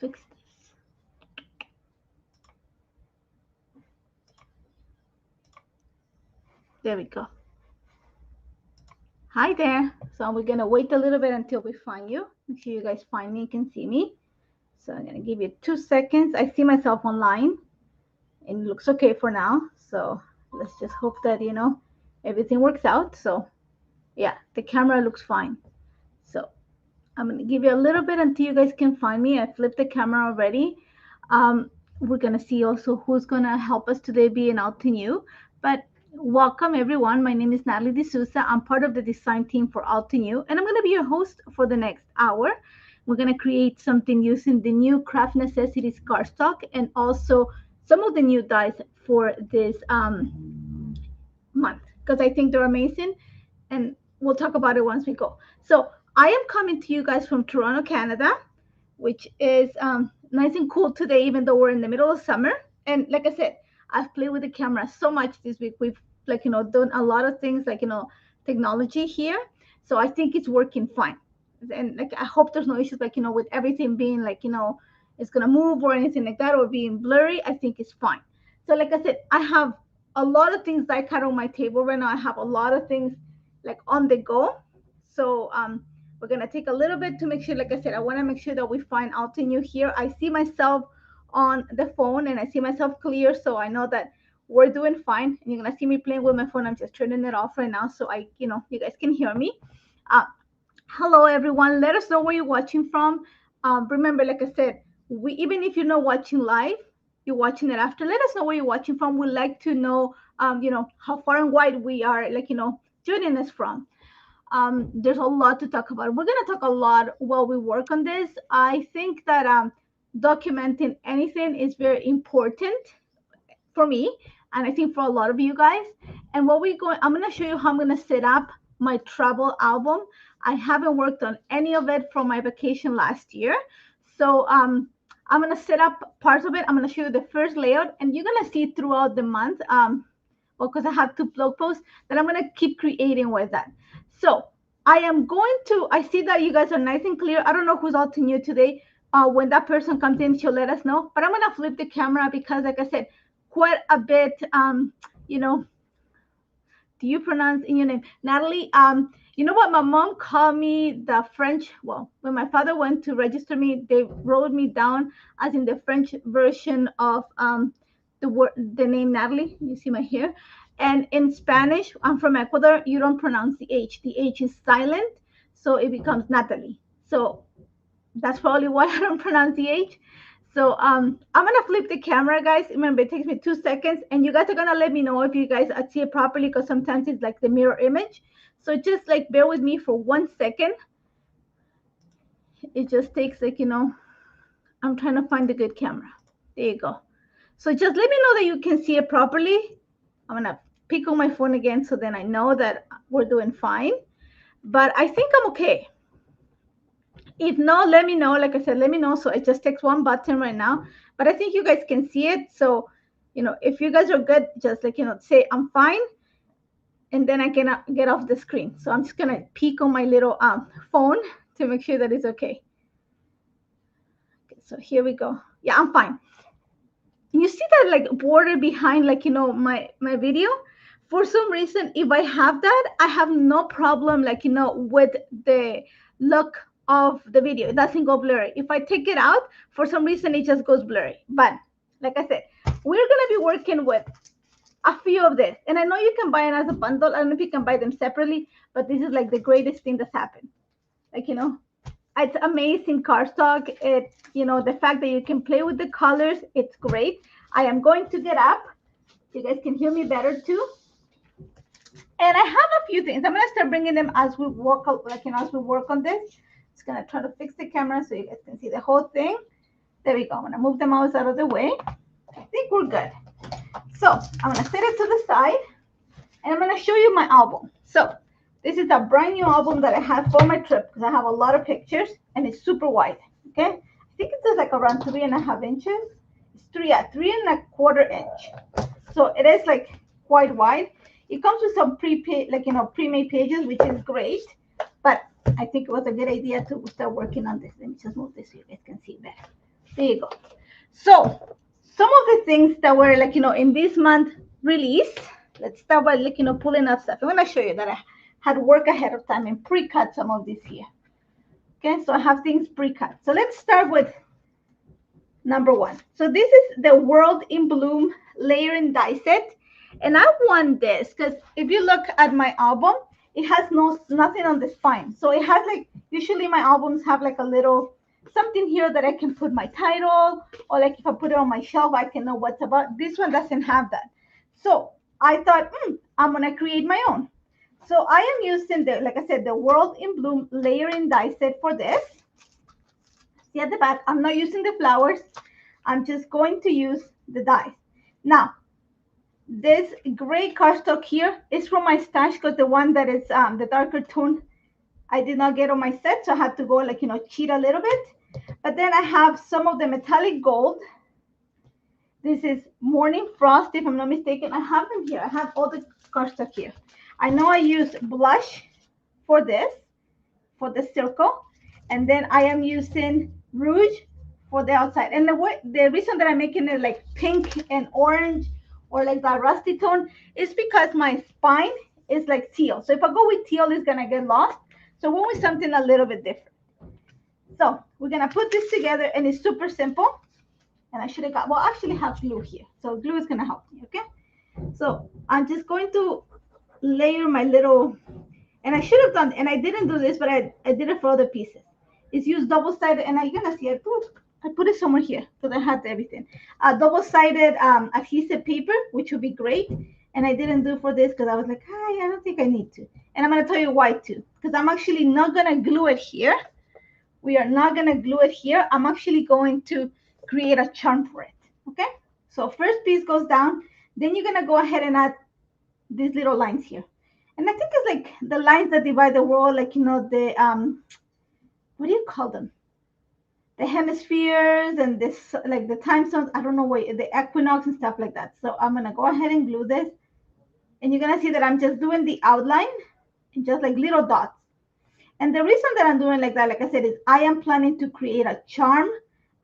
fix this. There we go. Hi there. So we're gonna wait a little bit until we find you. Make sure you guys find me and can see me. So I'm gonna give you 2 seconds. I see myself online and it looks okay for now. So let's just hope that everything works out. So yeah, the camera looks fine. So I'm gonna give you a little bit until you guys can find me. I flipped the camera already. We're gonna see also who's gonna help us today be an Altenew. But welcome everyone. My name is Nathalie D'Souza. I'm part of the design team for Altenew, and I'm gonna be your host for the next hour. We're gonna create something using the new Craft Necessities cardstock and also some of the new dies for this month because I think they're amazing, and we'll talk about it once we go. So I am coming to you guys from Toronto, Canada, which is nice and cool today, even though we're in the middle of summer. And like I said, I've played with the camera so much this week. We've done a lot of things technology here. So I think it's working fine. And I hope there's no issues with everything being it's gonna move or anything like that or being blurry. I think it's fine. So like I said, I have a lot of things I cut on my table right now. I have a lot of things on the go. So we're gonna take a little bit to make sure, like I said, I want to make sure that we find Altenew here. I see myself on the phone and I see myself clear, so I know that we're doing fine. And you're gonna see me playing with my phone. I'm just turning it off right now so you guys can hear me. Hello everyone. Let us know where you're watching from. Remember, like I said, even if you're not watching live, you're watching it after. Let us know where you're watching from. We'd like to know, how far and wide we are, joining us from. There's a lot to talk about. We're going to talk a lot while we work on this. I think that documenting anything is very important for me, and I think for a lot of you guys. And I'm going to show you how I'm going to set up my travel album. I haven't worked on any of it from my vacation last year. So I'm going to set up parts of it. I'm going to show you the first layout, and you're going to see throughout the month, because I have 2 blog posts that I'm going to keep creating with that. So I see that you guys are nice and clear. I don't know who's Altenew today. When that person comes in, she'll let us know. But I'm going to flip the camera because, like I said, quite a bit, do you pronounce in your name, Nathalie? You know what? My mom called me the French. Well, when my father went to register me, they wrote me down as in the French version of the name Nathalie. You see my hair. And in Spanish, I'm from Ecuador, you don't pronounce the H. The H is silent, so it becomes Nathalie. So that's probably why I don't pronounce the H. So I'm gonna flip the camera, guys. Remember, it takes me 2 seconds, and you guys are gonna let me know if you guys see it properly, because sometimes it's like the mirror image. So just bear with me for 1 second. It just takes I'm trying to find a good camera. There you go. So just let me know that you can see it properly. I'm gonna pick on my phone again so then I know that we're doing fine. But I think I'm okay. If not, let me know. Like I said, let me know. So it just takes 1 button right now. But I think you guys can see it. So, if you guys are good, just say I'm fine. And then I can get off the screen. So I'm just gonna peek on my little phone to make sure that it's okay. Okay, so here we go. Yeah, I'm fine. You see that border behind my video? For some reason, if I have that, I have no problem with the look of the video. It doesn't go blurry. If I take it out, for some reason it just goes blurry. But like I said, we're gonna be working with a few of this, and I know you can buy it as a bundle. I don't know if you can buy them separately, but this is the greatest thing that's happened. It's amazing cardstock. It the fact that you can play with the colors, it's great. I am going to get up. You guys can hear me better too. And I have a few things. I'm gonna start bringing them as we work, as we work on this. Just gonna try to fix the camera so you guys can see the whole thing. There we go. I'm gonna move the mouse out of the way. I think we're good. So I'm gonna set it to the side, and I'm gonna show you my album. So this is a brand new album that I have for my trip because I have a lot of pictures, and it's super wide. Okay, I think it's around 3.5 inches. It's 3.25 inch. So it is quite wide. It comes with some pre-made pages, which is great. But I think it was a good idea to start working on this. Let me just move this so you guys can see better. There you go. So some of the things that were like, in this month release, let's start by like, pulling up stuff. I'm going to show you that I had work ahead of time and pre-cut some of this here. Okay, so I have things pre-cut. So let's start with number one. So this is the World in Bloom layering die set. And I want this because if you look at my album, it has nothing on the spine. So it has like, usually my albums have like a little something here that I can put my title, or like if I put it on my shelf, I can know what's about. This one doesn't have that. So I thought, I'm gonna create my own. So I am using the, like I said, the World in Bloom layering die set for this. See at the back, I'm not using the flowers. I'm just going to use the dies. Now, this gray cardstock here is from my stash because the one that is the darker tone I did not get on my set, so I had to go like, cheat a little bit. But then I have some of the metallic gold. This is Morning Frost, if I'm not mistaken. I have them here. I have all the cardstock here. I know I use blush for this, for the circle. And then I am using rouge for the outside. And the reason that I'm making it like pink and orange or like that rusty tone is because my spine is like teal. So if I go with teal, it's going to get lost. So we want something a little bit different. So we're going to put this together, and it's super simple. And I should have got, well, I actually have glue here. So glue is going to help me, okay? So I'm just going to layer my little, and I should have done, and I didn't do this, but I did it for other pieces. It's used double-sided, and you're going to see it. I put it somewhere here because I had everything. Double-sided adhesive paper, which would be great. And I didn't do for this because I was like, I don't think I need to. And I'm going to tell you why too. Because I'm actually not going to glue it here. We are not going to glue it here. I'm actually going to create a charm for it. Okay? So first piece goes down. Then you're going to go ahead and add these little lines here. And I think it's like the lines that divide the world, like, the, what do you call them? The hemispheres and this, like the time zones. I don't know what, the equinox and stuff like that. So I'm going to go ahead and glue this. And you're going to see that I'm just doing the outline and just like little dots. And the reason that I'm doing like that, like I said, is I am planning to create a charm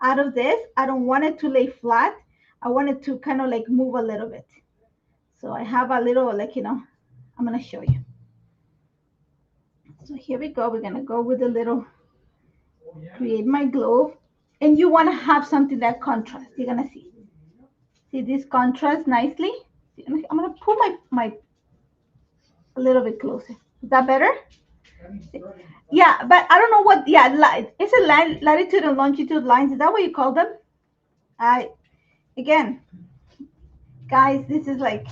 out of this. I don't want it to lay flat. I want it to kind of like move a little bit. So I have a little, like, I'm going to show you. So here we go. We're going to go with a little, create my globe. And you want to have something that contrasts. You're going to see this contrast nicely. I'm going to pull my a little bit closer. Is that better? Yeah, but I don't know what, it's a latitude and longitude lines. Is that what you call them? Again, guys, this is like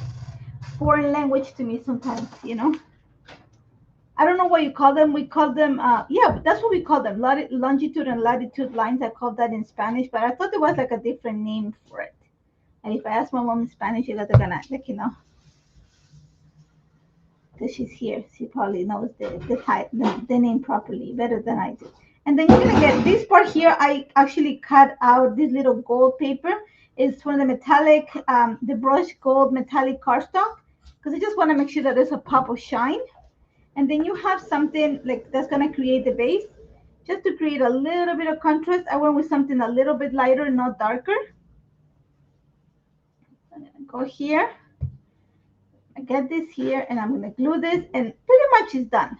foreign language to me sometimes, I don't know what you call them. We call them, that's what we call them, longitude and latitude lines. I call that in Spanish, but I thought there was like a different name for it. And if I ask my mom in Spanish, you guys are gonna, like, because she's here, she probably knows the name properly better than I do. And then you're gonna get this part here. I actually cut out this little gold paper. It's from the metallic, the brushed gold metallic cardstock, because I just want to make sure that there's a pop of shine. And then you have something like that's gonna create the base. Just to create a little bit of contrast, I went with something a little bit lighter, not darker. I'm gonna go here. I get this here, and I'm going to glue this, and pretty much is done.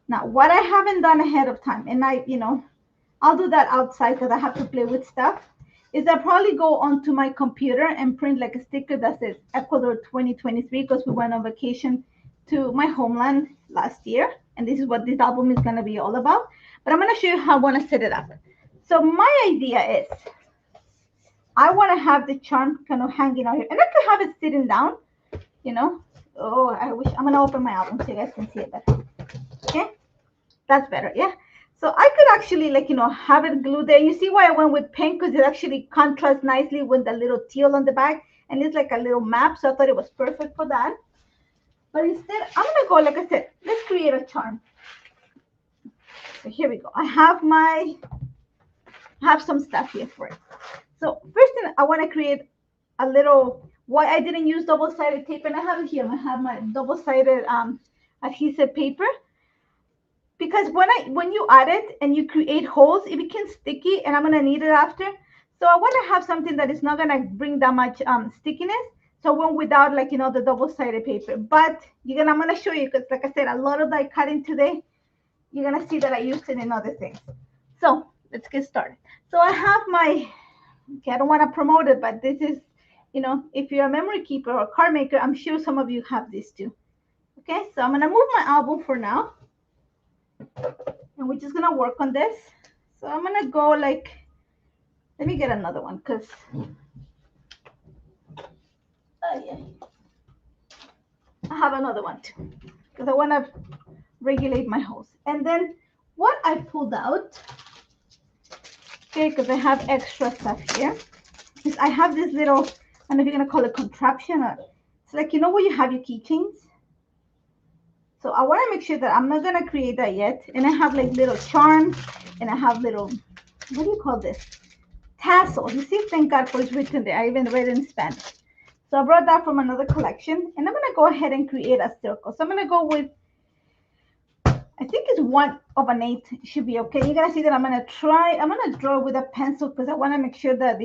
Now, what I haven't done ahead of time, and I'll do that outside because I have to play with stuff, is I'll probably go onto my computer and print like a sticker that says Ecuador 2023, because we went on vacation to my homeland last year, and this is what this album is going to be all about. But I'm going to show you how I want to set it up. So my idea is I want to have the charm kind of hanging out here, and I could have it sitting down, Oh, I wish I'm gonna open my album so you guys can see it better. Okay, that's better. Yeah. So I could actually, like, have it glued there. You see why I went with pink, because it actually contrasts nicely with the little teal on the back, and it's like a little map. So I thought it was perfect for that. But instead, I'm gonna go, like I said, let's create a charm. So here we go. I have some stuff here for it. So first thing, I want to create a little. Why I didn't use double-sided tape, and I have it here. I have my double-sided adhesive paper, because when you add it and you create holes, it becomes sticky, and I'm gonna need it after. So I want to have something that is not going to bring that much stickiness. So I went without, like, the double-sided paper. But I'm going to show you, because like I said, a lot of that cutting today, you're going to see that I used it in other things. So let's get started. So I have my, okay, I don't want to promote it, but this is, if you're a memory keeper or card maker, I'm sure some of you have this too. Okay, so I'm going to move my album for now. And we're just going to work on this. So I'm going to go like, let me get another one, because, yeah, I have another one too, because I want to regulate my holes. And then what I pulled out, okay, because I have extra stuff here, is I have this little, I don't know if you're going to call it contraption, or it's like, where you have your keychains. So I want to make sure that I'm not going to create that yet. And I have like little charms, and I have little, what do you call this? Tassels. You see, thank God for it's written there. I even read it in Spanish. So I brought that from another collection, and I'm going to go ahead and create a circle. So I'm going to go with, I think it's 1/8 should be okay. You're going to see that I'm going to draw with a pencil, because I want to make sure that,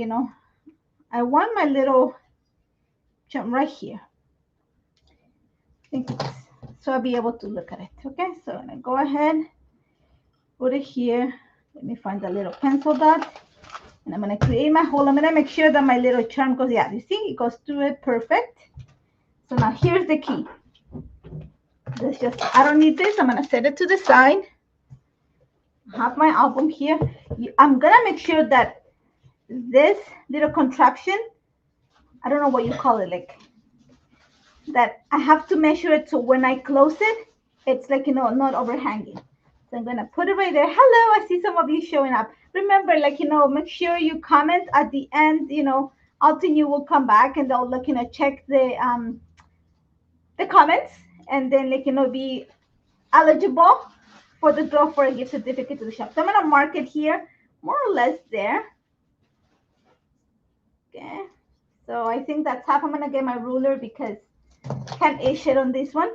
I want my little jump right here. I think it's, so I'll be able to look at it. Okay, so I'm going to go ahead, put it here. Let me find the little pencil dot. And I'm going to create my hole. I'm going to make sure that my little charm goes, yeah, you see, it goes through it perfect. So now here's the key. This just, I don't need this. I'm going to set it to the side. I have my album here. I'm going to make sure that this little contraption, I don't know what you call it, like, that I have to measure it so when I close it, it's like, not overhanging. So I'm going to put it right there. Hello, I see some of you showing up. Remember, like, make sure you comment at the end, Altenew will come back and they'll, like, check the comments, and then, like, be eligible for the draw for a gift certificate to the shop. So I'm going to mark it here, more or less there. Okay. So I think that's half. I'm going to get my ruler because I can't ace it on this one.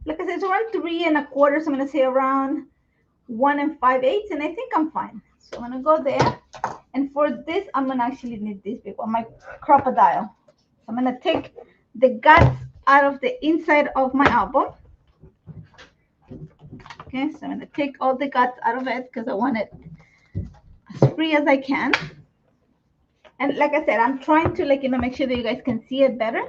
Like I said, it's around 3 1/4. So I'm going to say around 1 5/8, and I think I'm fine. So I'm going to go there. And for this, I'm going to actually need this big one, my crocodile. So I'm going to take the guts out of the inside of my album. Okay, so I'm going to take all the guts out of it because I want it as free as I can. And like I said, I'm trying to, like, make sure that you guys can see it better.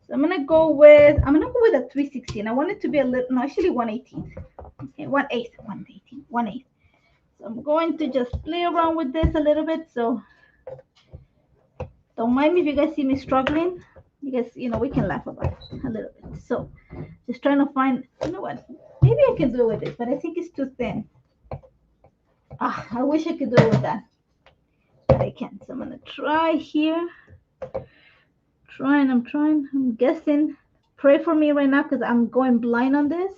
So I'm going to go with a 316. I want it to be a little, no, actually 1/18. Okay, 1/8. So I'm going to just play around with this a little bit. So don't mind me if you guys see me struggling. You guys, we can laugh about it a little bit. So just trying to find, what? Maybe I can do it with this, but I think it's too thin. I wish I could do it with that, but I can't. So I'm going to try here. I'm trying. I'm guessing. Pray for me right now because I'm going blind on this.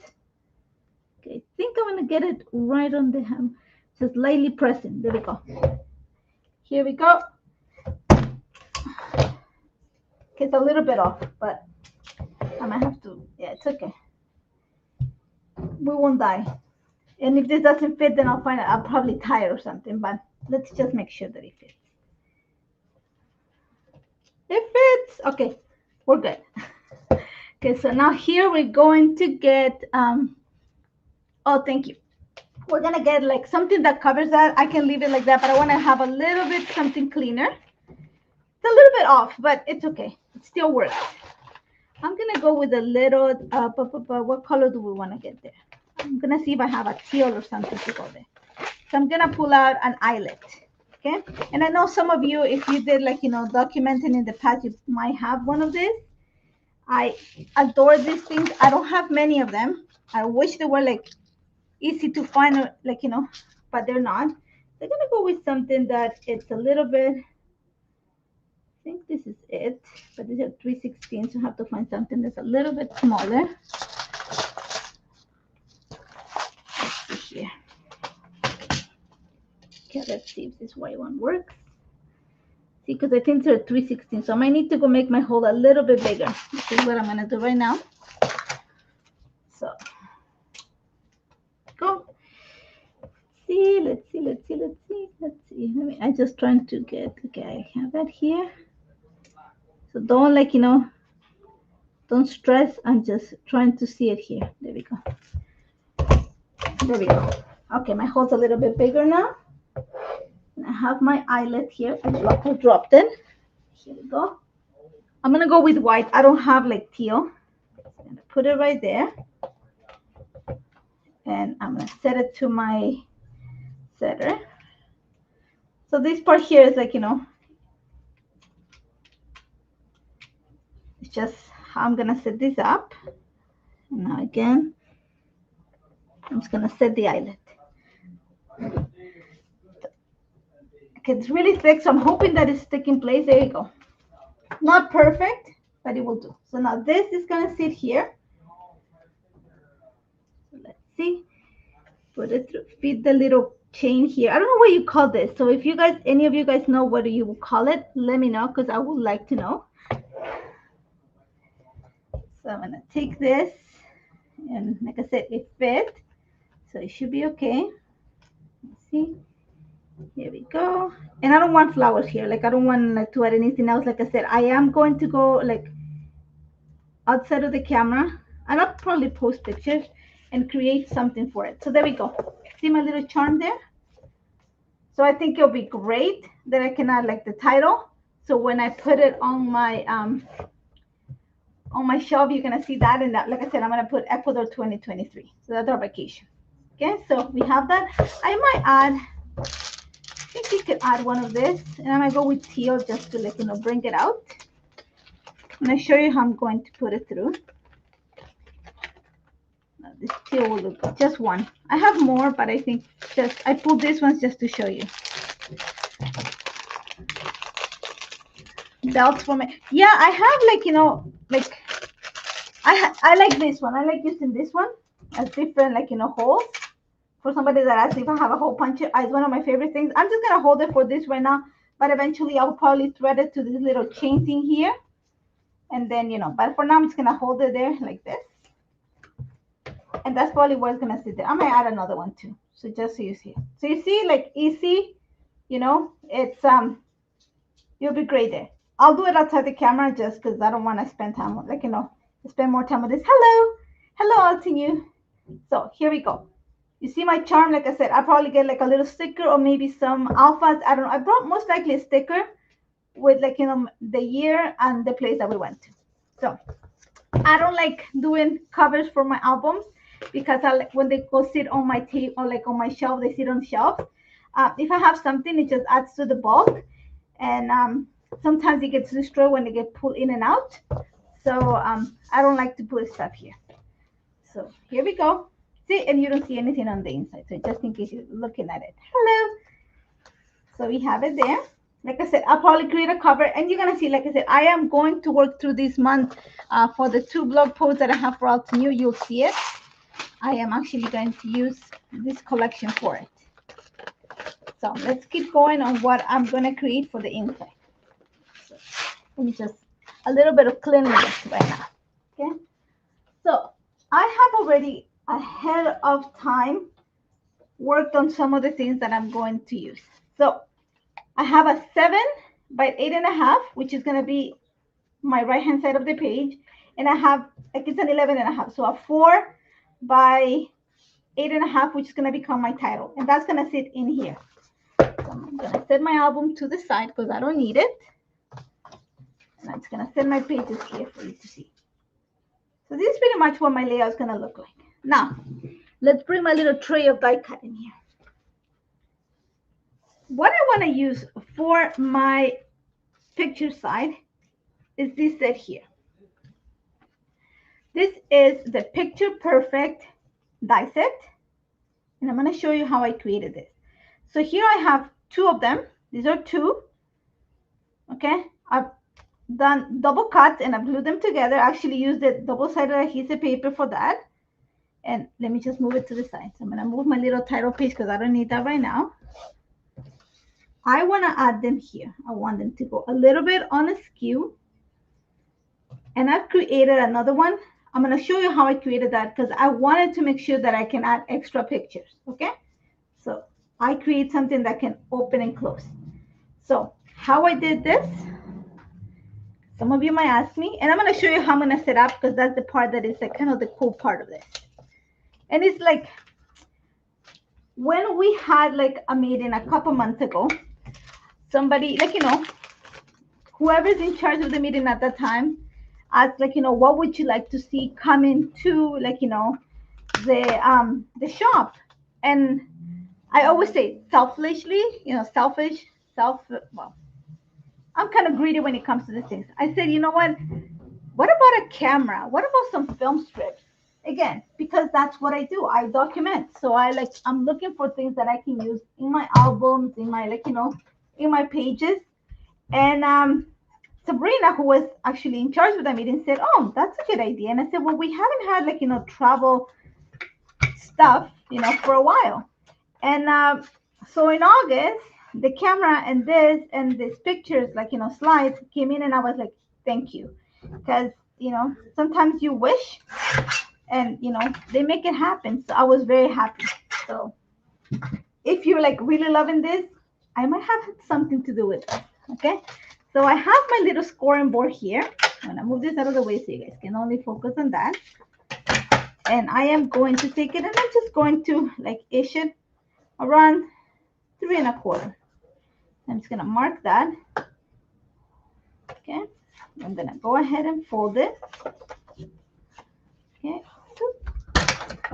Okay, I think I'm going to get it right on the hem. Just lightly pressing. There we go. Here we go. It's a little bit off, but I might have to, yeah, it's okay. We won't die. And if this doesn't fit, then I'll probably tie it or something, but let's just make sure that it fits. It fits. Okay, we're good. Okay, so now here we're going to get, oh, thank you. We're going to get like something that covers that. I can leave it like that, but I want to have a little bit something cleaner. It's a little bit off, but it's okay. It still works. I'm going to go with a little, what color do we want to get there? I'm going to see if I have a teal or something to go there. So I'm going to pull out an eyelet. Okay. And I know some of you, if you did, like, documenting in the past, you might have one of these. I adore these things. I don't have many of them. I wish they were like easy to find, like, but they're not. They're going to go with something that it's a little bit, I think this is it, but these are 316, so I have to find something that's a little bit smaller. Let's see here. Okay, let's see if this white one works. See, because I think they're 316, so I might need to go make my hole a little bit bigger. This is what I'm going to do right now. So, go. See see. I just trying to get, okay, I have that here. So don't don't stress. I'm just trying to see it here. There we go. There we go. Okay, my hole's a little bit bigger now. And I have my eyelet here. I dropped it. Here we go. I'm gonna go with white. I don't have like teal. I'm gonna put it right there. And I'm gonna set it to my setter. So this part here is like, it's just how I'm gonna set this up. And now again, I'm just gonna set the eyelet. Okay, it's really thick, so I'm hoping that it's stick in place. There you go. Not perfect, but it will do. So now this is gonna sit here. So let's see. Put it through. Feed the little chain here. I don't know what you call this. So if you guys, any of you guys know what you will call it, let me know because I would like to know. So I'm gonna take this, and like I said, it fit, so it should be okay. Let's see. Here we go. And I don't want flowers here. Like I don't want like to add anything else. Like I said, I am going to go like outside of the camera, and I'll probably post pictures and create something for it. So there we go. See my little charm there? So I think it'll be great that I can add like the title. So when I put it on my shelf, you're gonna see that. And that, like I said, I'm gonna put Ecuador 2023. So that's our vacation. Okay, so we have that. I might add, I think you could add one of this, and I'm gonna go with teal just to like bring it out. I'm gonna show you how I'm going to put it through. Now, this teal will look good. Just one. I have more, but I think I pulled this one just to show you. Belts for me. Yeah, I have like I like this one. I like using this one as different holes. For somebody that asks if I have a hole puncher, it's one of my favorite things. I'm just gonna hold it for this right now, but eventually I'll probably thread it to this little chain thing here, and then But for now, I'm just gonna hold it there like this, and that's probably where it's gonna sit there. I might add another one too, so just so you see. So you see, like easy, it's you'll be great there. I'll do it outside the camera just because I don't want to spend time spend more time with this. Hello, Altenew. So here we go. You see my charm, like I said, I probably get like a little sticker or maybe some alphas. I don't know. I brought most likely a sticker with the year and the place that we went to. So I don't like doing covers for my albums because I like when they go sit on my tape or like on my shelf, they sit on the shelf. If I have something, it just adds to the bulk, and sometimes it gets destroyed when they get pulled in and out. So I don't like to put stuff here. So here we go. See, and you don't see anything on the inside. So just in case you're looking at it. Hello. So we have it there. Like I said, I'll probably create a cover, and you're gonna see, like I said, I am going to work through this month for the 2 blog posts that I have for Altenew. You'll see it. I am actually going to use this collection for it. So let's keep going on what I'm gonna create for the inside. So let me just a little bit of cleanliness right now. Okay. So I have already ahead of time worked on some of the things that I'm going to use. So I have a 7 by 8.5, which is going to be my right hand side of the page, and I have like it's an 11.5, so a 4 by 8.5, which is going to become my title, and that's going to sit in here. So I'm going to set my album to the side because I don't need it, and I'm just going to set my pages here for you to see. So this is pretty much what my layout is going to look like. Now, let's bring my little tray of die cut in here. What I want to use for my picture side is this set here. This is the Picture Perfect die set, and I'm going to show you how I created this. So here I have 2 of them. These are 2. Okay, I've done double cuts and I've glued them together. I actually used the double-sided adhesive paper for that. And let me just move it to the side. So I'm going to move my little title page because I don't need that right now. I want to add them here. I want them to go a little bit on askew. And I've created another one. I'm going to show you how I created that because I wanted to make sure that I can add extra pictures. Okay. So I create something that can open and close. So how I did this, some of you might ask me, and I'm going to show you how I'm going to set up, because that's the part that is like kind of the cool part of this. And it's like, when we had like a meeting a couple months ago, somebody, like, whoever's in charge of the meeting at that time asked, like, what would you like to see come into, like, the shop? And I always say selfishly, well, I'm kind of greedy when it comes to these things. I said, you know what about a camera? What about some film strips? Again, because that's what I do. I document. So I'm looking for things that I can use in my albums, in my, in my pages. And Sabrina, who was actually in charge of the meeting, said, oh, that's a good idea. And I said, well, we haven't had travel stuff, for a while. And so in August, the camera and these pictures, slides came in, and I was like, thank you. Because, sometimes you wish and, they make it happen. So I was very happy. So if you're really loving this, I might have something to do with it. Okay. So I have my little scoring board here. I'm going to move this out of the way so you guys can only focus on that. And I am going to take it, and I'm just going to ish it around 3 1/4. I'm just going to mark that. Okay. I'm going to go ahead and fold it. Okay.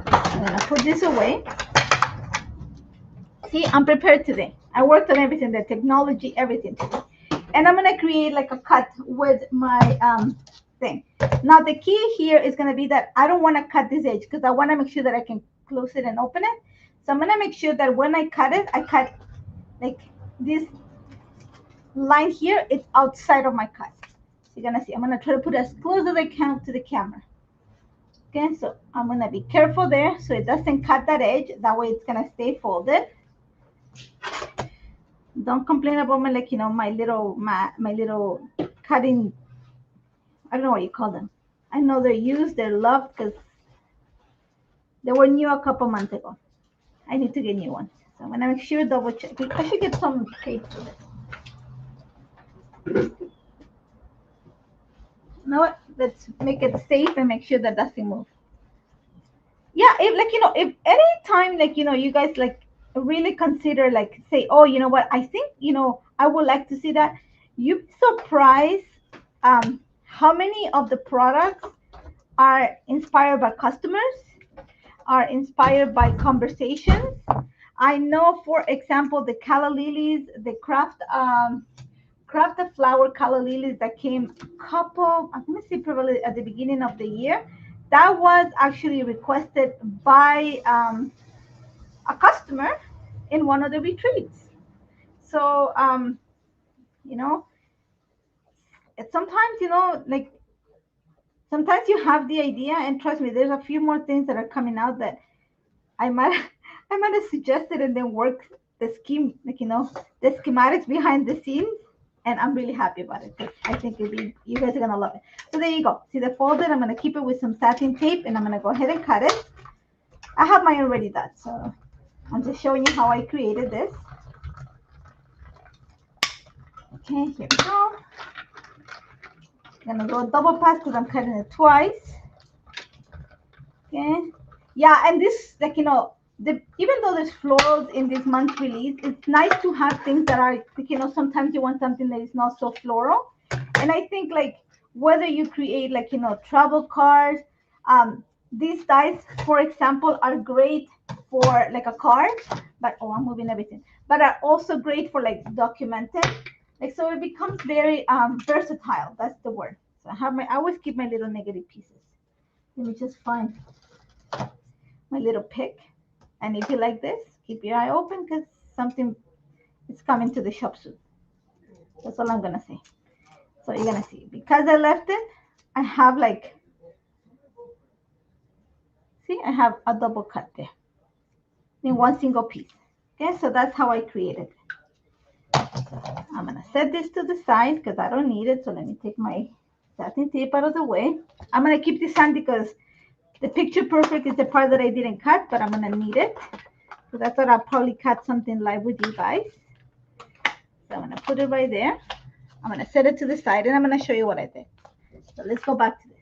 I'm going to put this away. See, I'm prepared today. I worked on everything, the technology, everything today. And I'm going to create a cut with my thing. Now, the key here is going to be that I don't want to cut this edge, because I want to make sure that I can close it and open it. So I'm going to make sure that when I cut it, I cut this line here. It's outside of my cut. So you're going to see, I'm going to try to put it as close as I can to the camera. Okay, so I'm going to be careful there so it doesn't cut that edge. That way it's going to stay folded. Don't complain about my my little cutting. I don't know what you call them. I know they're used, they're loved, because they were new a couple months ago. I need to get new ones. So I'm gonna make sure, double check. I should get some tape to this. You know what? Let's make it safe and make sure that doesn't move. Yeah, if any time you guys really consider say, oh, you know what, I think I would like to see that. You'd be surprised how many of the products are inspired by customers, are inspired by conversations. I know, for example, the calla lilies, the craft the flower calla lilies that came I'm going to say probably at the beginning of the year. That was actually requested by a customer in one of the retreats. So, sometimes, sometimes you have the idea, and trust me, there's a few more things that are coming out that I might have suggested and then work the scheme, the schematics behind the scenes. And I'm really happy about it, because I think you guys are going to love it. So there you go. See the folded? I'm going to keep it with some satin tape, and I'm going to go ahead and cut it. I have mine already done, so I'm just showing you how I created this. Okay, here we go. I'm going to go double pass because I'm cutting it twice. Okay. Yeah, and this, even though there's florals in this month's release, it's nice to have things that are, sometimes you want something that is not so floral. And I think whether you create travel cards, these dies, for example, are great for a card, but I'm moving everything, but are also great for documenting. So it becomes very versatile. That's the word. So I always keep my little negative pieces. Let me just find my little pick. And if you like this, keep your eye open, because something is coming to the shop soon. That's all I'm going to say. So you're going to see, because I left it, I have see, I have a double cut there in one single piece. Okay, so that's how I created it. So I'm going to set this to the side because I don't need it. So let me take my satin tape out of the way. I'm going to keep this on because the picture perfect is the part that I didn't cut, but I'm going to need it because I thought I'd probably cut something live with you guys. So I'm going to put it right there. I'm going to set it to the side, and I'm going to show you what I did. So let's go back to this.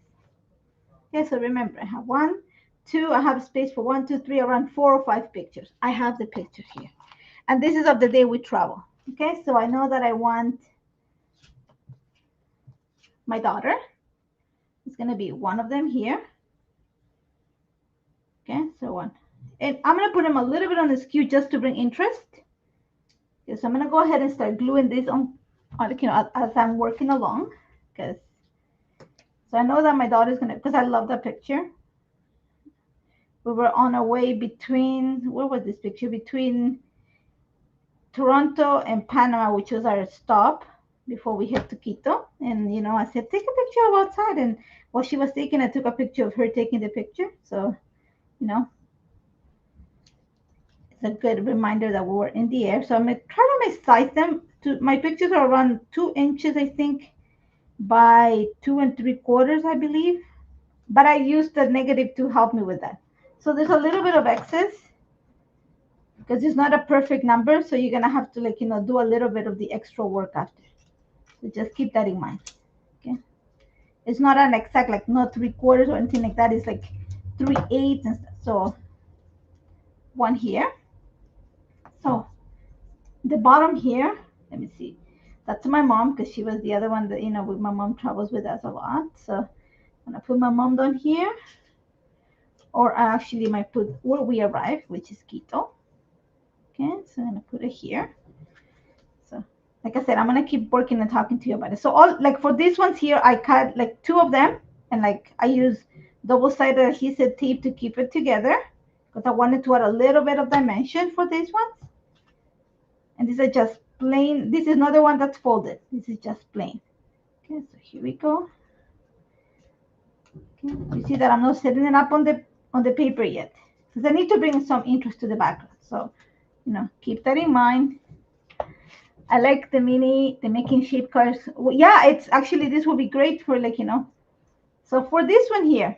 Okay, so remember, I have 1, 2, I have space for 1, 2, 3, around 4 or 5 pictures. I have the pictures here. And this is of the day we travel. Okay, so I know that I want my daughter. It's going to be one of them here. Okay, so one. And I'm going to put them a little bit on the skew just to bring interest. Okay, so I'm going to go ahead and start gluing this on you know, as I'm working along. Because so I know that my daughter's going to, because I love that picture. We were on our way between, where was this picture? Between Toronto and Panama, which was our stop before we head to Quito. And, you know, I said, take a picture of outside. And while she was taking, I took a picture of her taking the picture. So, you know, it's a good reminder that we were in the air. So I'm going to try to size them. My pictures are around 2 inches, I think, by 2 3/4, I believe. But I used the negative to help me with that. So there's a little bit of excess because it's not a perfect number. So you're going to have to, like, you know, do a little bit of the extra work after. So just keep that in mind. Okay. It's not an exact, like, not 3/4 or anything like that. It's like 3/8 and stuff. So one here. So the bottom here, let me see. That's my mom because she was the other one that, you know, my mom travels with us a lot. So I'm going to put my mom down here. Or I actually might put where we arrive, which is Quito. Okay, so I'm going to put it here. So like I said, I'm going to keep working and talking to you about it. So all, like for these ones here, I cut like 2 of them. And like I use double-sided adhesive tape to keep it together. Because I wanted to add a little bit of dimension for these ones. And these are just plain. This is not the one that's folded. This is just plain. Okay, so here we go. Okay, you see that I'm not setting it up on the paper yet. Because I need to bring some interest to the background. So, you know, keep that in mind. I like the making shape cards. Well, yeah, it's actually, this will be great for, like, you know. So for this one here,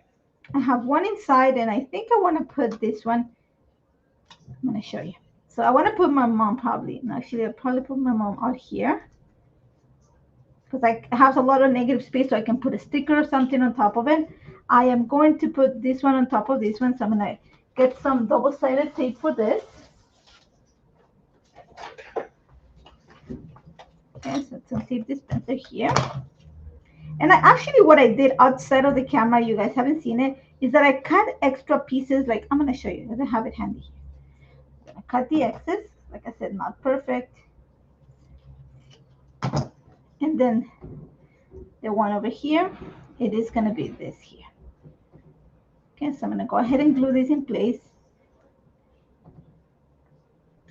I have one inside, and I think I want to put this one. I'm going to show you. So I want to put my mom probably. And actually, I'll probably put my mom out here. Because I have a lot of negative space, so I can put a sticker or something on top of it. I am going to put this one on top of this one. So I'm going to get some double-sided tape for this. Okay, so it's a tape dispenser here. And what I did outside of the camera, you guys haven't seen it, is that I cut extra pieces. Like, I'm going to show you. I don't have it handy here. I cut the excess. Like I said, not perfect. And then the one over here, it is going to be this here. Okay, so I'm going to go ahead and glue this in place.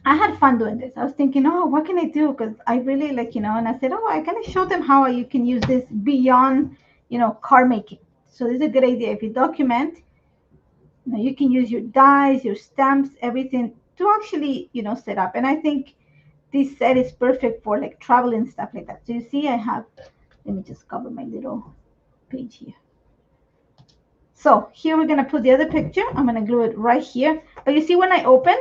I had fun doing this. I was thinking, oh, what can I do? Because I really like, you know, and I said, oh, I kind of show them how you can use this beyond, you know, card making. So this is a good idea. If you document, you know, you can use your dies, your stamps, everything to actually, you know, set up. And I think this set is perfect for like traveling stuff like that. So you see, I have, let me just cover my little page here. So here we're going to put the other picture. I'm going to glue it right here. But you see, when I open,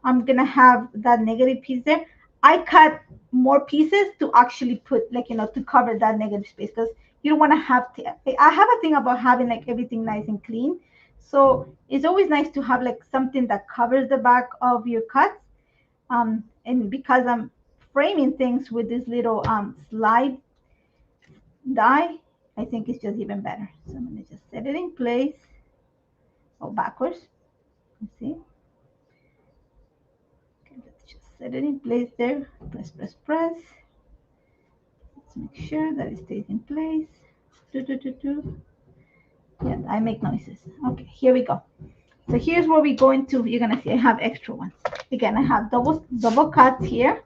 I'm going to have that negative piece there. I cut more pieces to actually put, like, you know, to cover that negative space, because you don't want to have to. I have a thing about having like everything nice and clean. So it's always nice to have like something that covers the back of your cuts. And because I'm framing things with this little slide die, I think it's just even better. So I'm going to just set it in place. Oh, backwards. You see? Okay, let's just set it in place there. Press, press, press. Let's make sure that it stays in place. Yeah, I make noises. Okay, here we go. So here's where we're going to. You're gonna see I have extra ones. Again, I have double cuts here.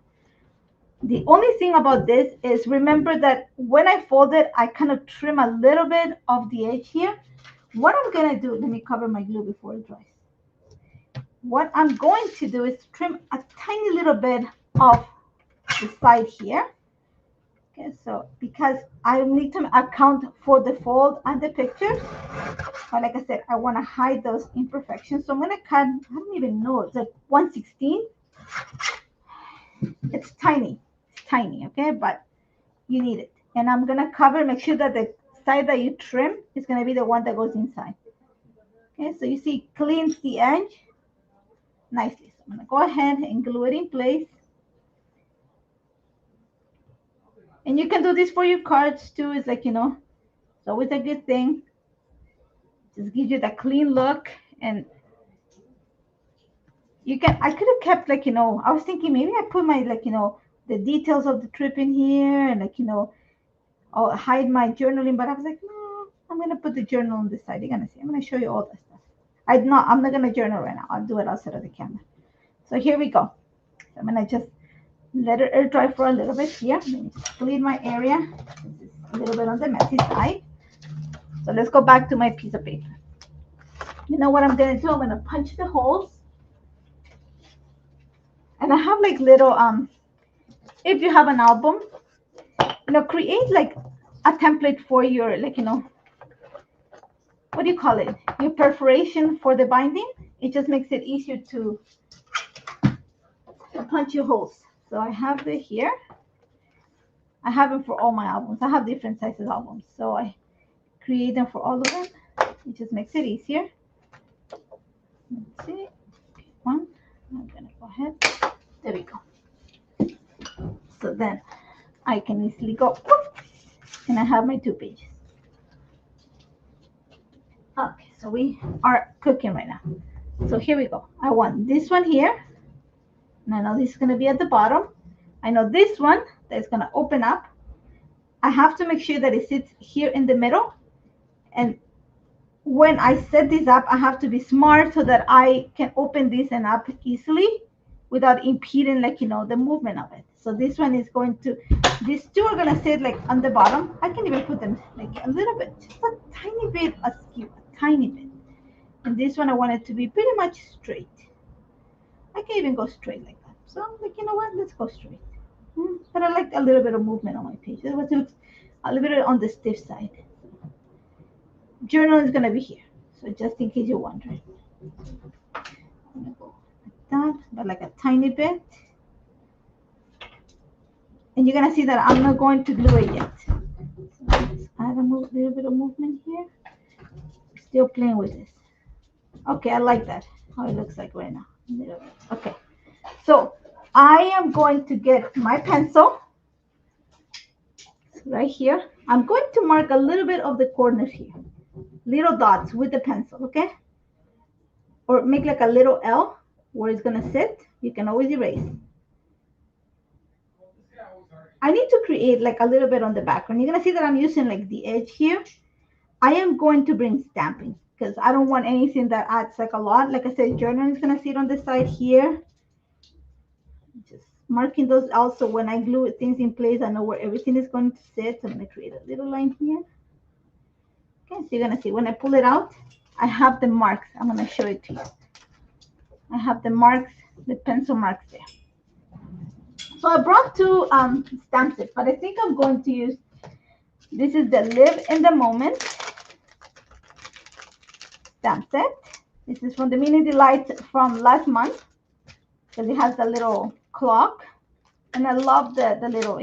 The only thing about this is, remember that when I fold it, I kind of trim a little bit of the edge here. What I'm gonna do, let me cover my glue before it dries. What I'm going to do is trim a tiny little bit off the side here. Okay, so because I need to account for the fold and the picture, but like I said, I want to hide those imperfections. So I'm going to cut, I don't even know, it's like 1/16. It's tiny. It's tiny, okay? But you need it. And I'm going to cover, make sure that the side that you trim is going to be the one that goes inside. Okay, so you see, cleans the edge nicely. So I'm going to go ahead and glue it in place. And you can do this for your cards too. It's like, it's always a good thing. Just gives you that clean look. And I could have kept like, I was thinking maybe I put my like, the details of the trip in here and like, I'll hide my journaling, but I was like, no, I'm gonna put the journal on the side. You're gonna see. I'm gonna show you all that stuff. I'm not gonna journal right now. I'll do it outside of the camera. So here we go. So I'm gonna just let it air dry for a little bit here. Let me just clean my area. This is a little bit on the messy side. So let's go back to my piece of paper. You know what I'm gonna do? I'm gonna punch the holes. And I have like little if you have an album, create like a template for your like what do you call it? Your perforation for the binding. It just makes it easier to punch your holes. So I have it here. I have them for all my albums. I have different sizes albums, so I create them for all of them. It just makes it easier. Let's see, one. I'm gonna go ahead. There we go. So then I can easily go, and I have my 2 pages. Okay, so we are cooking right now. So here we go. I want this one here. And I know this is going to be at the bottom. I know this one that's going to open up. I have to make sure that it sits here in the middle. And when I set this up, I have to be smart so that I can open this and up easily without impeding like, the movement of it. So this one is going to, these two are going to sit like on the bottom. I can even put them like a little bit, just a tiny bit askew, a tiny bit. And this one I want it to be pretty much straight. I can even go straight like that. So I'm like, you know what? Let's go straight. But I like a little bit of movement on my page. It looks a little bit on the stiff side. Journal is going to be here. So just in case you're wondering. I'm going to go like that, but like a tiny bit. And you're going to see that I'm not going to glue it yet. So let's add a little bit of movement here. Still playing with this. Okay, I like that. How it looks like right now. Okay. So I am going to get my pencil right here. I'm going to mark a little bit of the corners here, little dots with the pencil, okay? Or make like a little L where it's gonna sit. You can always erase. I need to create like a little bit on the background. You're gonna see that I'm using like the edge here. I am going to bring stamping because I don't want anything that adds like a lot. Like I said, journal is gonna sit on the side here. Just marking those out so when I glue things in place, I know where everything is going to sit. So I'm going to create a little line here. Okay, so you're going to see when I pull it out, I have the marks. I'm going to show it to you. I have the marks, the pencil marks there. So I brought 2 stamp sets, but I think I'm going to use, this is the Live in the Moment stamp set. This is from the Mini Delights from last month because it has a little clock. And I love the little,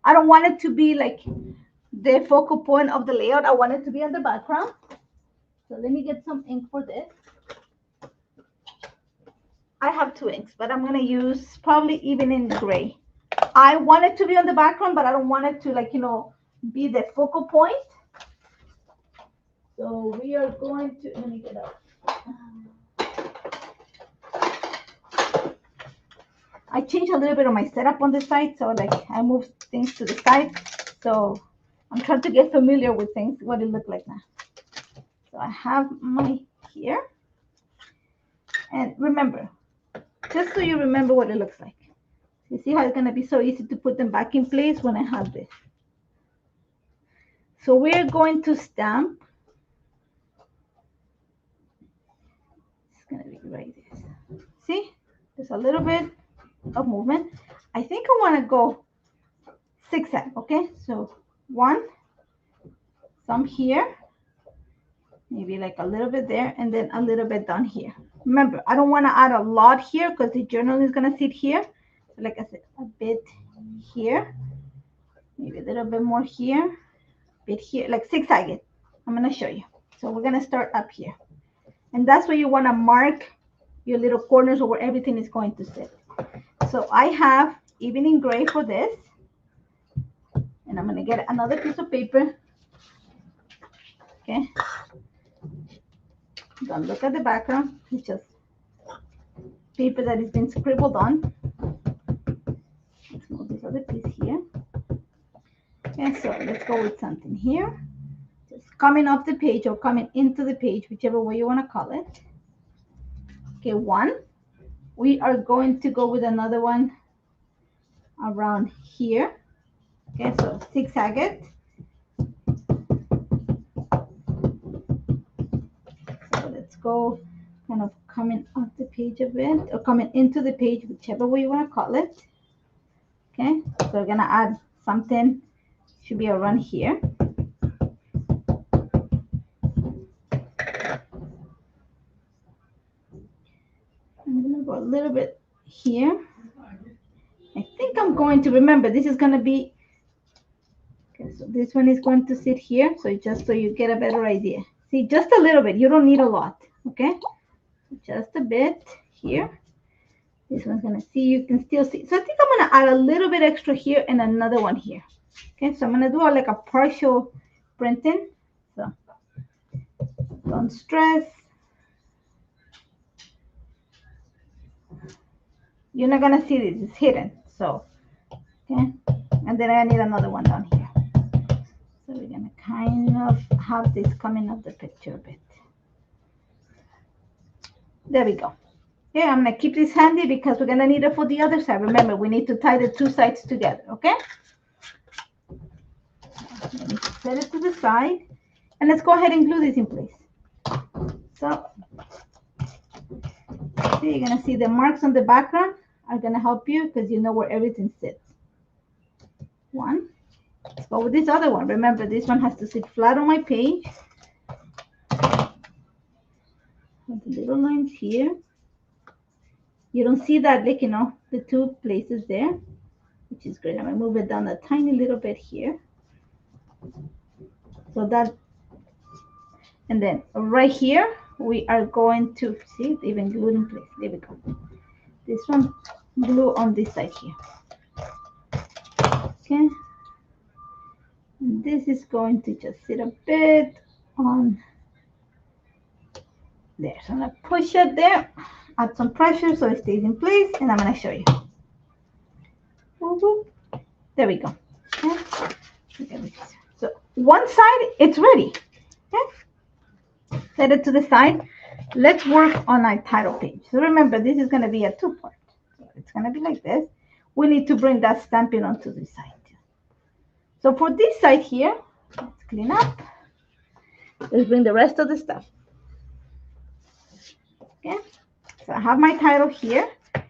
I don't want it to be like the focal point of the layout. I want it to be in the background. So let me get some ink for this. I have 2 inks, but I'm going to use probably even in gray. I want it to be on the background, but I don't want it to like, be the focal point. So we are going to, let me get out. I changed a little bit of my setup on the side. So like I moved things to the side. So I'm trying to get familiar with things, what it looks like now. So I have my here. And remember, just so you remember what it looks like. You see how it's going to be so easy to put them back in place when I have this. So we're going to stamp. It's going to be right there. See, there's a little bit of movement. I think I want to go zigzag, okay? So one, some here, maybe like a little bit there, and then a little bit down here. Remember, I don't want to add a lot here because the journal is going to sit here. So like I said, a bit here, maybe a little bit more here, a bit here, like zigzag it. I'm going to show you. So we're going to start up here. And that's where you want to mark your little corners where everything is going to sit. So I have evening gray for this. And I'm going to get another piece of paper. Okay. Don't look at the background. It's just paper that has been scribbled on. Let's move this other piece here. Okay, so let's go with something here. Just coming off the page or coming into the page, whichever way you want to call it. Okay, one. We are going to go with another one around here. Okay, so zigzag it. So let's go kind of coming off the page a bit or coming into the page, whichever way you want to call it. Okay, so we're gonna add something, should be around here. I'm gonna go a little bit here. I think I'm going to remember this is gonna be, okay, so this one is going to sit here. So just so you get a better idea. See, just a little bit, you don't need a lot, okay? Just a bit here. This one's gonna see, you can still see. So I think I'm gonna add a little bit extra here and another one here. Okay, so I'm gonna do like a partial printing. So don't stress. You're not gonna see this, it's hidden. So, okay, and then I need another one down here. So we're gonna kind of have this coming up the picture a bit. There we go. Okay, I'm gonna keep this handy because we're gonna need it for the other side. Remember, we need to tie the two sides together, okay? Let me set it to the side. And let's go ahead and glue this in place. So, you're gonna see the marks on the background are gonna help you because you know where everything sits. One. Let's go with this other one. Remember, this one has to sit flat on my page. With the little lines here. You don't see that, like, you know, the two places there, which is great. I'm gonna move it down a tiny little bit here. So that, and then right here, we are going to see it even glued in place. There we go. This one glue on this side here. Okay. And this is going to just sit a bit on there. So I'm gonna push it there, add some pressure so it stays in place, and I'm gonna show you. There we go. Okay. So one side, it's ready. Okay. Set it to the side. Let's work on our title page. So remember, this is going to be a two-part. So it's going to be like this. We need to bring that stamping onto this side. So for this side here, let's clean up. Let's bring the rest of the stuff. Okay. So I have my title here. I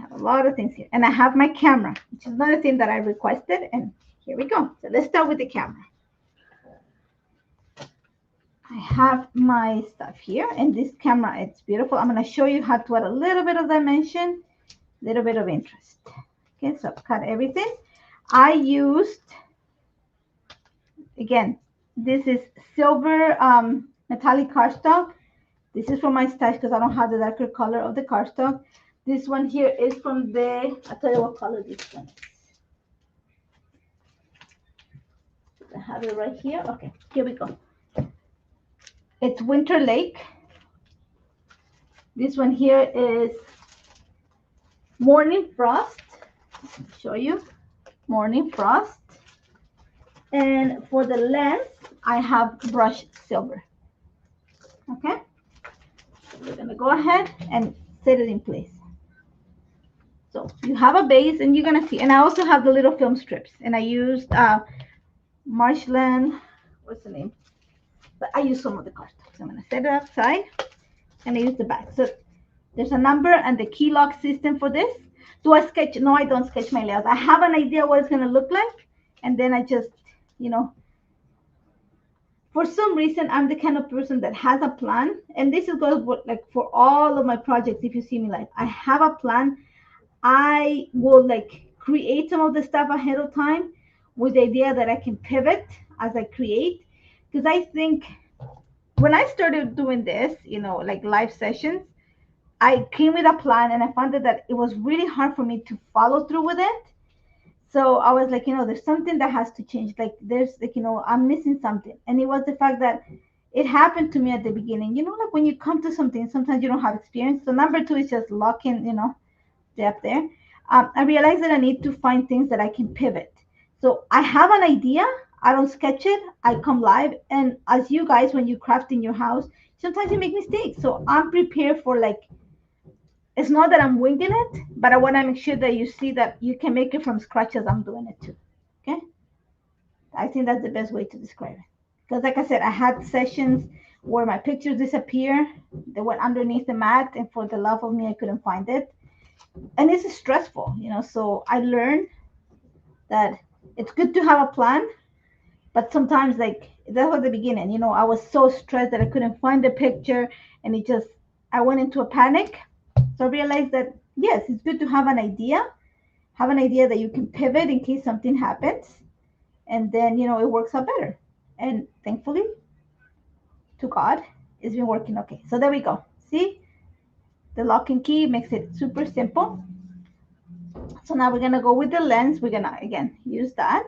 have a lot of things here. And I have my camera, which is another thing that I requested. And here we go. So let's start with the camera. I have my stuff here, and this camera, it's beautiful. I'm going to show you how to add a little bit of dimension, a little bit of interest. Okay, so I've cut everything. I used, again, this is silver metallic cardstock. This is from my stash because I don't have the darker color of the cardstock. This one here is from the, I'll tell you what color this one is. I have it right here. Okay, here we go. It's Winter Lake. This one here is Morning Frost. Let me show you. Morning Frost. And for the lens, I have brushed silver. Okay. So we're going to go ahead and set it in place. So you have a base, and you're going to see. And I also have the little film strips. And I used Marshland. What's the name? But I use some of the cardstock. So I'm going to set it outside, and I use the back. So there's a number and the key lock system for this. Do I sketch? No, I don't sketch my layouts. I have an idea what it's going to look like, and then I just, you know, for some reason, I'm the kind of person that has a plan, and this is goes like for all of my projects. If you see me live, I have a plan. I will like create some of the stuff ahead of time with the idea that I can pivot as I create, because I think when I started doing this, you know, like live sessions, I came with a plan and I found that it was really hard for me to follow through with it. So I was like, you know, there's something that has to change. Like there's like, you know, I'm missing something. And it was the fact that it happened to me at the beginning. You know, like when you come to something, sometimes you don't have experience. So number two is just locking, you know, depth there. I realized that I need to find things that I can pivot. So I have an idea. I don't sketch it. I come live. And as you guys, when you craft in your house, sometimes you make mistakes. So I'm prepared for like, it's not that I'm winging it, but I want to make sure that you see that you can make it from scratch as I'm doing it too. Okay. I think that's the best way to describe it. Because like I said, I had sessions where my pictures disappear. They went underneath the mat, and for the love of me, I couldn't find it. And it's stressful, you know. So I learned that it's good to have a plan, but sometimes like that was the beginning. You know, I was so stressed that I couldn't find the picture, and it just I went into a panic. So I realized that yes, it's good to have an idea that you can pivot in case something happens, and then you know it works out better. And thankfully, to God, it's been working okay. So there we go. See, the lock and key makes it super simple. So now we're gonna go with the lens. We're gonna again use that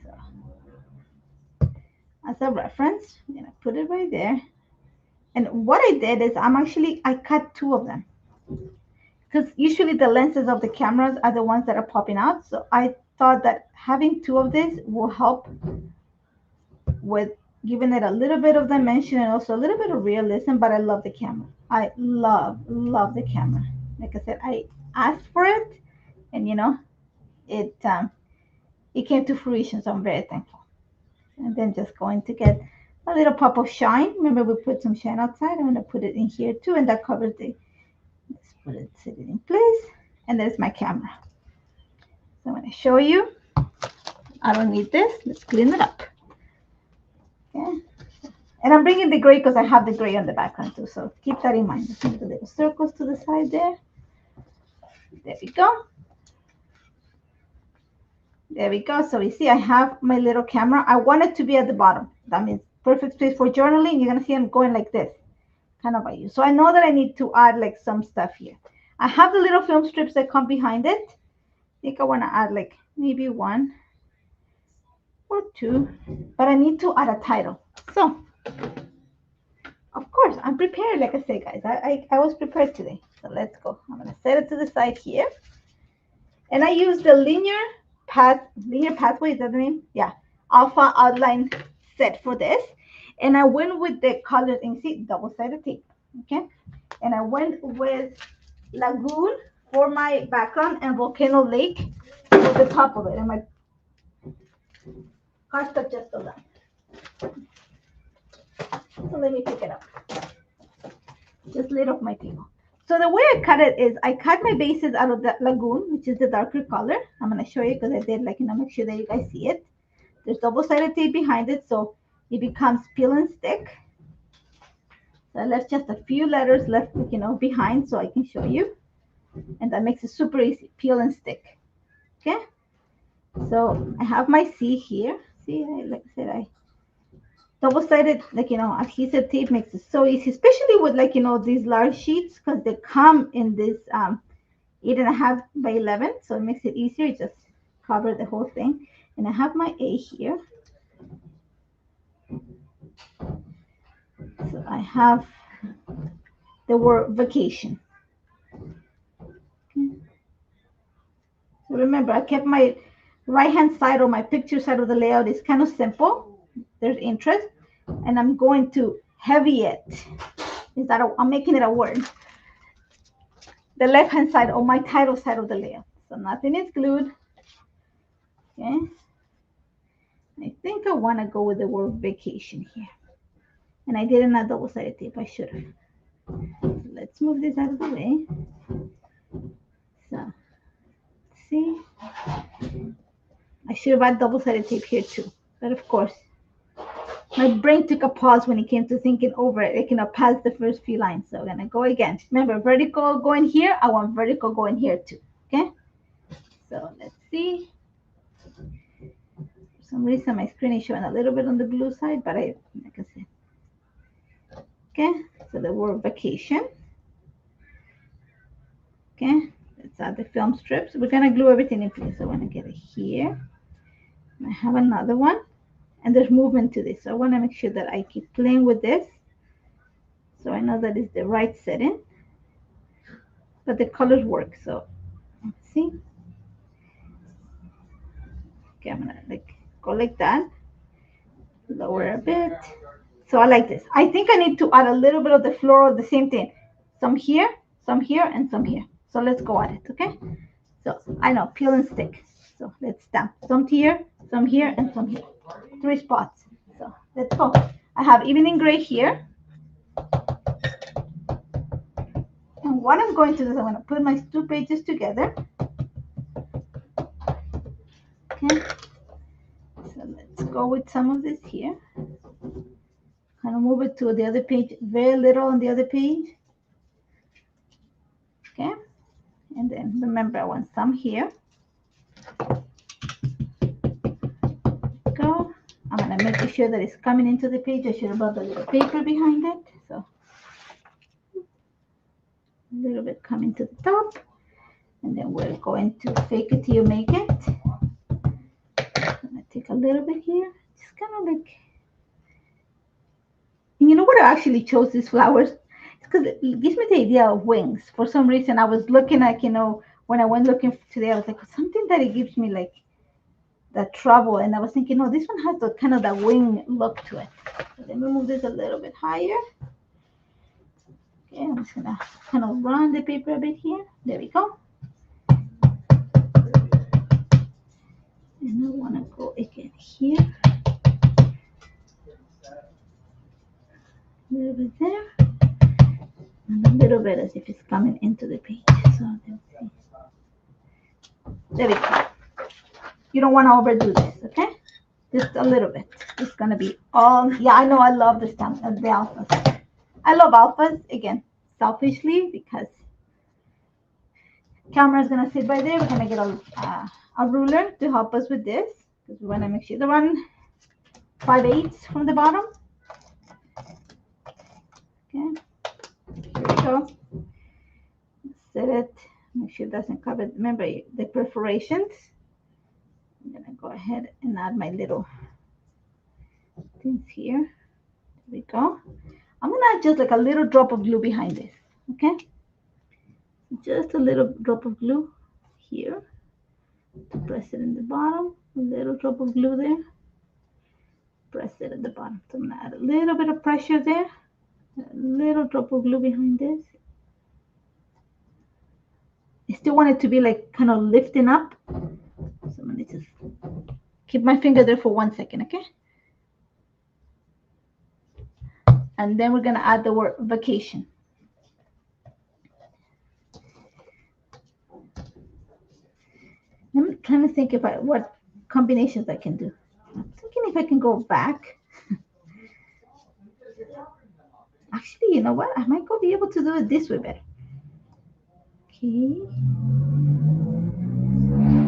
so, as a reference. I'm gonna put it right there. And what I did is I cut two of them because usually the lenses of the cameras are the ones that are popping out. So I thought that having two of these will help with giving it a little bit of dimension and also a little bit of realism. But I love the camera. I love the camera. Like I said, I asked for it, and you know it came to fruition. So I'm very thankful. And then just going to get a little pop of shine. Remember we put some shine outside. I'm going to put it in here too, and that covers the. Let's put it, set it in place, and there's my camera. So I'm going to show you. I don't need this. Let's clean it up. Okay. And I'm bringing the gray because I have the gray on the background too. So keep that in mind. Let's move the little circles to the side there. There we go. There we go. So you see, I have my little camera. I want it to be at the bottom. That means perfect space for journaling. You're going to see I'm going like this, kind of by you. So I know that I need to add like some stuff here. I have the little film strips that come behind it. I think I want to add like maybe one or two, but I need to add a title. So, of course, I'm prepared. Like I say, guys, I was prepared today. So let's go. I'm going to set it to the side here. And I use the linear pathway, is that the name? Yeah, alpha outline set for this. And I went with the colors, and see, double-sided tape, okay? And I went with Lagoon for my background and Volcano Lake for the top of it. And my cardstock just fell down. So let me pick it up. Just lit off my table. So the way I cut it is I cut my bases out of the Lagoon, which is the darker color. I'm going to show you because I did like, you know, make sure that you guys see it. There's double-sided tape behind it, so it becomes peel and stick. So I left just a few letters left, you know, behind so I can show you. And that makes it super easy, peel and stick. Okay? So I have my C here. See, like I said, double-sided, like, you know, adhesive tape makes it so easy, especially with like, you know, these large sheets because they come in this 8.5 by 11. So it makes it easier. Just cover the whole thing. And I have my A here. So I have the word vacation. Okay. So remember, I kept my right-hand side or my picture side of the layout is kind of simple. There's interest. And I'm going to heavy it. Is that I'm making it a word. The left-hand side or my title side of the layout. So nothing is glued. Okay. I think I want to go with the word vacation here. And I didn't add double-sided tape. I should have. So let's move this out of the way. So, see, I should have had double-sided tape here too. But of course, my brain took a pause when it came to thinking over it. It cannot pass the first few lines. So I'm gonna go again. Remember, vertical going here. I want vertical going here too. Okay. So let's see. For some reason, my screen is showing a little bit on the blue side, but like I said. Okay. So the word vacation. Okay. Let's add the film strips. We're gonna glue everything in place. So I'm gonna get it here. I have another one, and there's movement to this. So I want to make sure that I keep playing with this, so I know that it's the right setting. But the colors work. So let's see. Okay, I'm gonna go like that. Lower a bit. So I like this. I think I need to add a little bit of the floral, the same thing. Some here, and some here. So let's go at it, okay? So I know, peel and stick. So let's stamp. Some here, and some here. 3 spots. So let's go. I have evening gray here. And what I'm going to do is I'm going to put my 2 pages together. Okay. So let's go with some of this here. Kind of move it to the other page, very little on the other page. Okay. And then remember, I want some here. Go. I'm going to make sure that it's coming into the page. I should have brought the little paper behind it. So a little bit coming to the top. And then we're going to fake it till you make it. I'm going to take a little bit here. Just kind of like, and you know what I actually chose these flowers? Because it gives me the idea of wings. For some reason, I was looking at, when I went looking today, I was like, something that it gives me like that trouble. And I was thinking, no, this one has the kind of that wing look to it. So let me move this a little bit higher. Okay, I'm just gonna kind of run the paper a bit here. There we go. And I want to go again here. A little bit there. And a little bit as if it's coming into the page. So let's see. There we go. You don't want to overdo this, okay? Just a little bit. It's going to be all, yeah, I know I love the stamp, the alphas. I love alphas, again, selfishly, because camera is going to sit right there. We're going to get a ruler to help us with this, because we want to make sure to run 5/8 from the bottom. Okay, here we go. Set it, make sure it doesn't cover, remember the perforations. I'm going to go ahead and add my little things here. There we go. I'm going to add just like a little drop of glue behind this, okay? Just a little drop of glue here to press it in the bottom. A little drop of glue there. Press it at the bottom. So I'm going to add a little bit of pressure there. A little drop of glue behind this. I still want it to be like kind of lifting up. So I'm going to just keep my finger there for 1 second, okay? And then we're going to add the word vacation. I'm trying to think what combinations I can do. I'm thinking if I can go back. Actually, you know what? I might be able to do it this way better. Okay.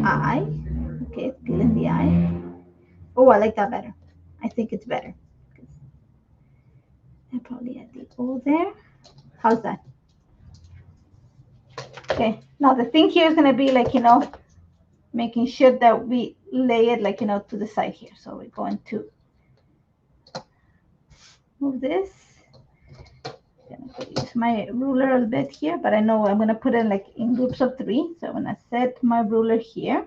Eye. Okay, fill in the eye. Oh, I like that better. I think it's better. I probably add the O there. How's that? Okay. Now the thing here is going to be like, making sure that we lay it like, to the side here. So we're going to move this. I'm going to use my ruler a bit here, but I know I'm going to put it like in groups of 3. So I'm going to set my ruler here.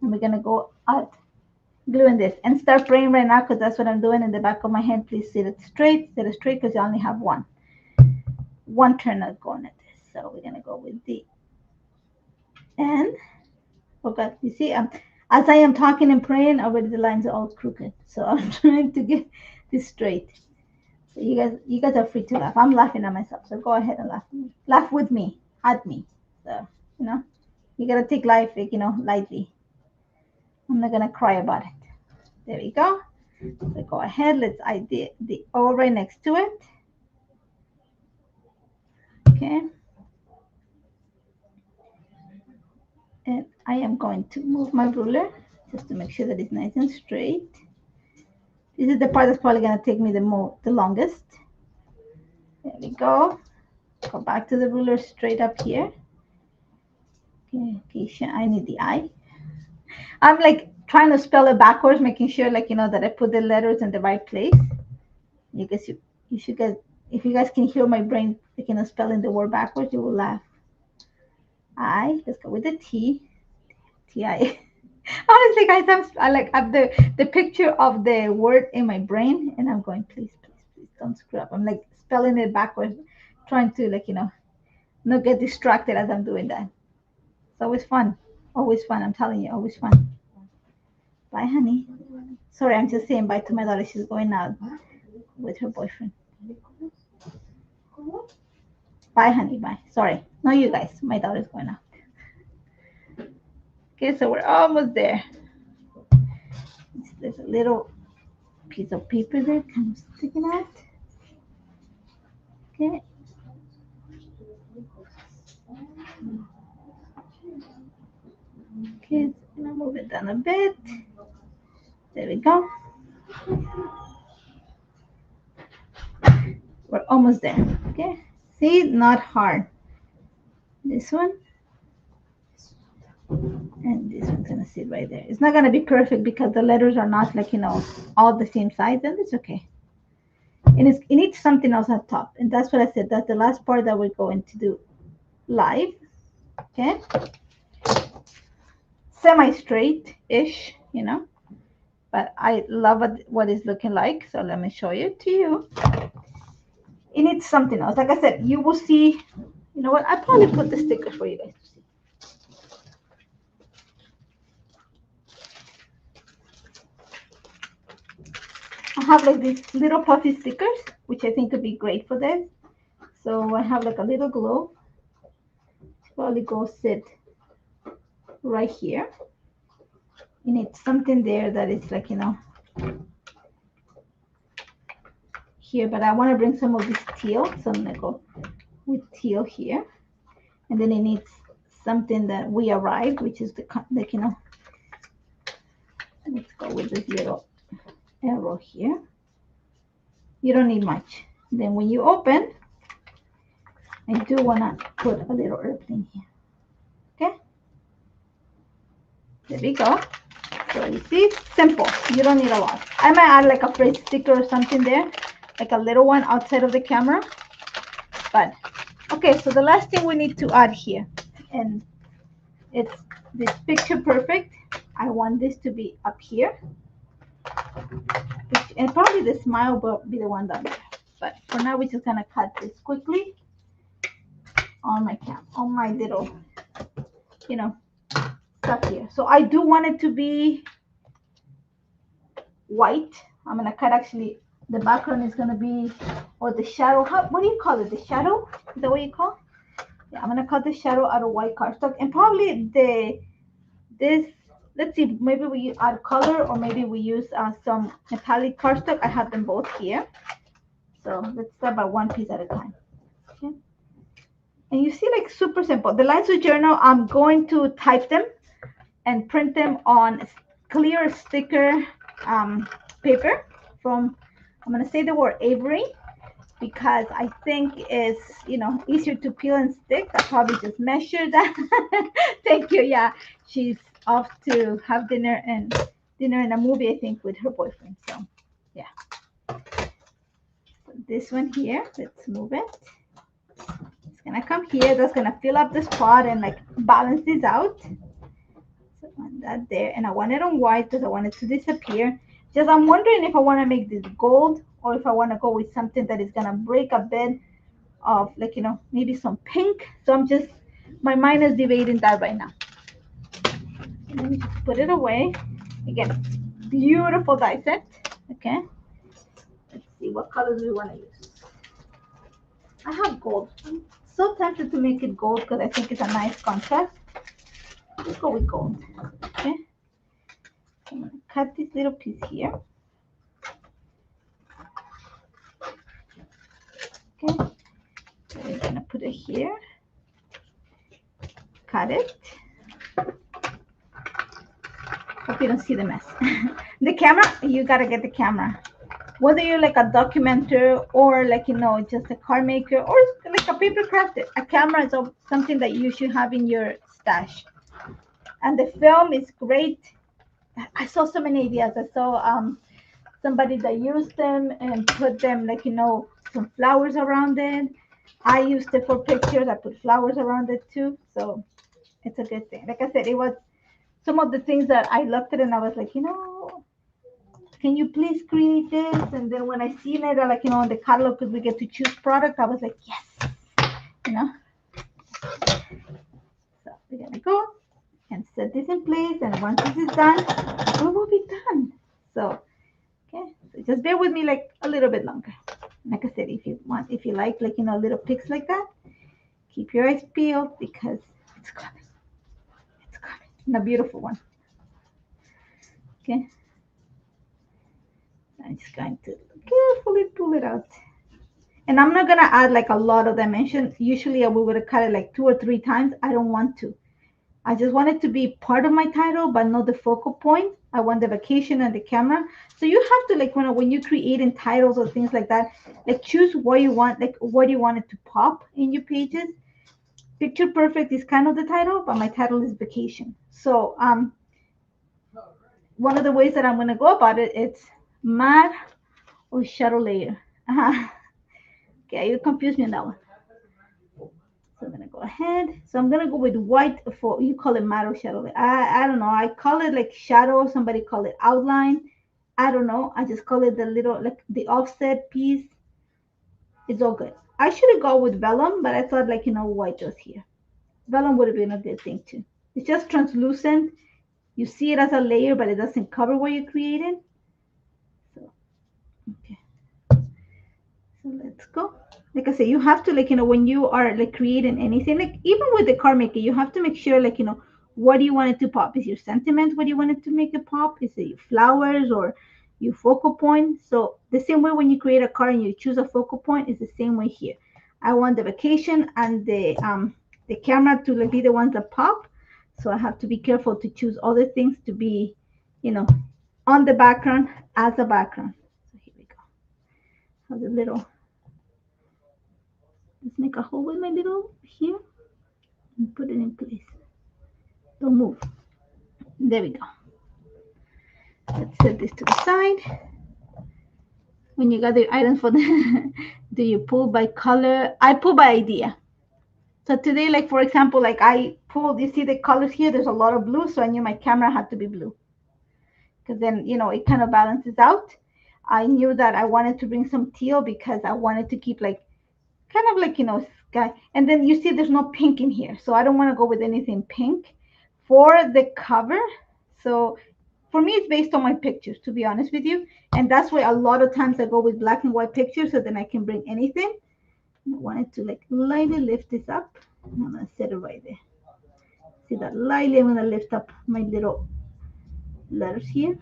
And we're going to go out gluing this and start praying right now, because that's what I'm doing in the back of my head. Please set it straight because you only have one turn of going at this. So we're going to go with the end. Oh God, you see, as I am talking and praying, already the lines are all crooked. So I'm trying to get this straight. So you guys are free to laugh. I'm laughing at myself. So go ahead and laugh. Laugh with me, at me. So, you gotta take life, lightly. I'm not gonna cry about it. There we go. So go ahead, let's add the O right next to it. Okay. And I am going to move my ruler just to make sure that it's nice and straight. This is the part that's probably gonna take me the longest. There we go. Go back to the ruler straight up here. Okay, Keisha, I need the I. I'm like trying to spell it backwards, making sure that I put the letters in the right place. You should get, if you guys can hear my brain spelling the word backwards, you will laugh. Let's go with the T. T-I. Honestly, guys, I have the picture of the word in my brain, and I'm going, please, please, please don't screw up. I'm like spelling it backwards, trying to not get distracted as I'm doing that. It's always fun. Always fun. I'm telling you, always fun. Bye, honey. Sorry, I'm just saying bye to my daughter. She's going out with her boyfriend. Bye, honey. Bye. Sorry. Not you guys. My daughter's going out. Okay, so we're almost there. There's a little piece of paper there kind of sticking out. Okay. Okay, so I'm gonna move it down a bit. There we go. We're almost there. Okay. See, not hard. This one. And this one's gonna sit right there. It's not gonna be perfect because the letters are not all the same size, and it's okay. And it needs something else on top, and that's what I said. That's the last part that we're going to do live. Okay. Semi-straight-ish, but I love what it's looking like. So let me show you to you. It needs something else. Like I said, you will see. You know what? I probably put the stickers for you guys to see. I have like these little puffy stickers, which I think could be great for this. So I have like a little globe. Probably go sit right here. You need something there that is here, but I want to bring some of this teal, so I'm gonna go with teal here. And then it needs something that we arrived, which is let's go with this little arrow here. You don't need much. Then when you open, I do want to put a little airplane here. Okay, there we go. So you see, simple. You don't need a lot. I might add like a phrase sticker or something there, like a little one outside of the camera. But okay, so the last thing we need to add here, and it's this picture perfect. I want this to be up here, and probably the smile will be the one down there. But for now, we're just gonna cut this quickly on my little, stuff here. So I do want it to be white. I'm gonna cut actually. The background is gonna be, or the shadow. What do you call it? The shadow? Is that what you call? Yeah, I'm gonna cut the shadow out of white cardstock, and probably this. Let's see. Maybe we add color, or maybe we use some metallic cardstock. I have them both here. So let's start by one piece at a time. Okay. And you see, like super simple. The lines of journal, I'm going to type them and print them on clear sticker paper from, I'm going to say the word Avery, because I think it's, easier to peel and stick. I probably just measured that. Thank you. Yeah, she's off to have dinner and a movie, I think, with her boyfriend. So, yeah. So this one here, let's move it. It's going to come here. That's going to fill up the spot and like balance this out. So on that there. And I want it on white because I want it to disappear. Just I'm wondering if I want to make this gold or if I want to go with something that is going to break a bit of like, maybe some pink. So I'm just, my mind is debating that right now. And let me just put it away. Again, beautiful die set. Okay. Let's see what colors we want to use. I have gold. so tempted to make it gold because I think it's a nice contrast. Let's go with gold. Okay. I'm gonna cut this little piece here. Okay. So we're gonna put it here. Cut it. Hope you don't see the mess. The camera, you gotta get the camera. Whether you're like a documenter or like, you know, just a car maker or like a paper crafter, a camera is something that you should have in your stash. And the film is great. I saw so many ideas. I saw somebody that used them and put them like, you know, some flowers around it. I used it for pictures. I put flowers around it too. So it's a good thing. Like I said, it was some of the things that I looked at and I was like, you know, can you please create this? And then when I seen it, like, you know, on the catalog, because we get to choose product, I was like, yes, you know. So we're gonna go and set this in place, and once this is done, we will be done. So, okay, so just bear with me like a little bit longer. Like I said, if you want, if you like, you know, little pics like that, keep your eyes peeled because it's coming. It's coming. And a beautiful one. Okay. I'm just going to carefully pull it out. And I'm not going to add like a lot of dimension. Usually I would cut it like 2 or 3 times. I don't want to. I just want it to be part of my title, but not the focal point. I want the vacation and the camera. So you have to like when you create in titles or things like that, like choose what you want, like what you want it to pop in your pages. Picture Perfect is kind of the title, but my title is vacation. So one of the ways that I'm going to go about it, it's matte or shadow layer. Okay, you confused me on that one. So I'm gonna go ahead. So I'm gonna go with white for, you call it matte or shadow. I don't know. I call it like shadow. Somebody call it outline. I don't know. I just call it the little like the offset piece. It's all good. I should have gone with vellum, but I thought like, you know, white was here. Vellum would have been a good thing too. It's just translucent. You see it as a layer, but it doesn't cover what you created. So okay. So let's go. Like I say, you have to like, you know, when you are like creating anything, like even with the card maker, you have to make sure like, you know, what do you want it to pop? Is your sentiment what you want it to make it pop? Is it your flowers or your focal point? So the same way when you create a card and you choose a focal point is the same way here. I want the vacation and the camera to like be the ones that pop. So I have to be careful to choose other things to be, you know, on the background as a background. So here we go. Have a little. Let's make a hole with my little here and put it in place. Don't move. There we go. Let's set this to the side. When you got the items for the, do you pull by color? I pull by idea. So today, like for example, like I pulled, you see the colors here, there's a lot of blue, so I knew my camera had to be blue. Because then, you know, it kind of balances out. I knew that I wanted to bring some teal because I wanted to keep like, kind of like, you know, sky. And then you see there's no pink in here. So I don't want to go with anything pink for the cover. So for me, it's based on my pictures, to be honest with you. And that's why a lot of times I go with black and white pictures so then I can bring anything. I wanted to like lightly lift this up. I'm going to set it right there. See that lightly, I'm going to lift up my little letters here.